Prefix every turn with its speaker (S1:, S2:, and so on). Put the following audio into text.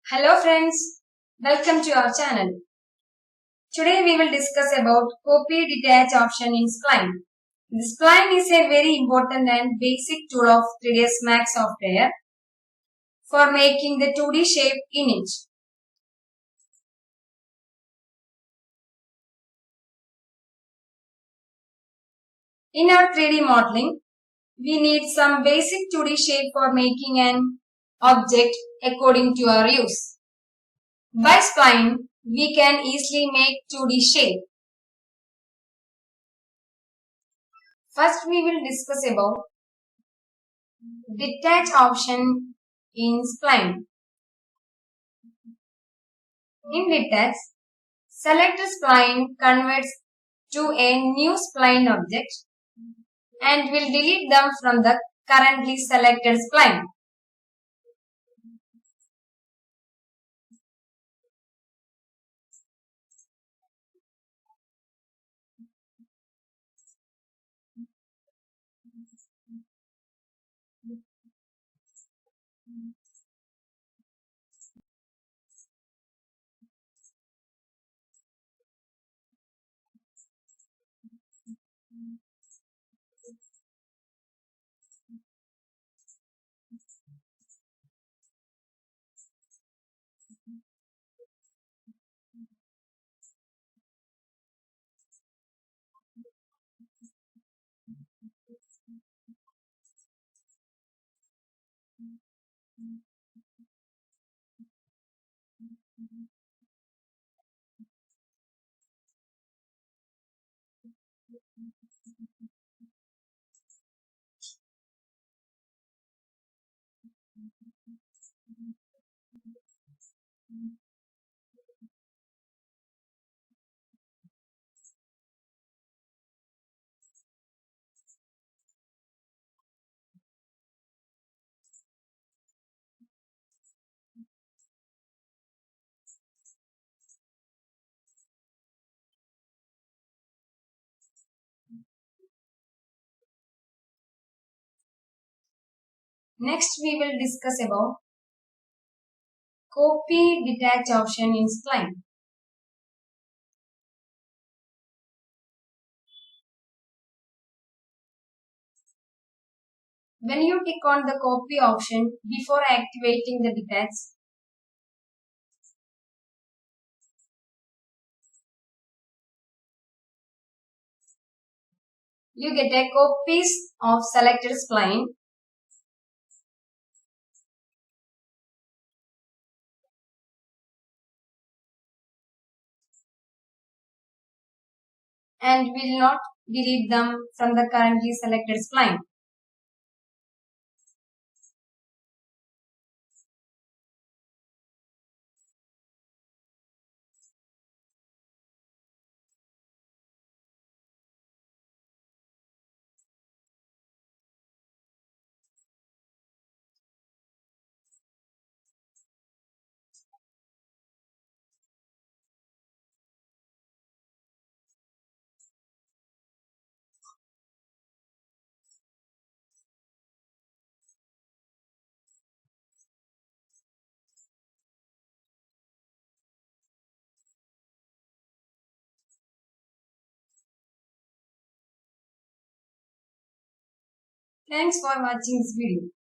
S1: Hello friends, welcome to our channel. Today we will discuss about copy detach option in spline. The spline is a very important and basic tool of 3ds Max software for making the 2D shape image. In our 3D modeling, we need some basic 2D shape for making an object according to our use. By spline, we can easily make 2D shape. First, we will discuss about detach option in spline. In detach, select spline converts to a new spline object and will delete them from the currently selected spline. Next, we will discuss about copy detach option in spline. When you click on the copy option before activating the detach, you get a copies of selected spline and will not delete them from the currently selected spline. Thanks for watching this video.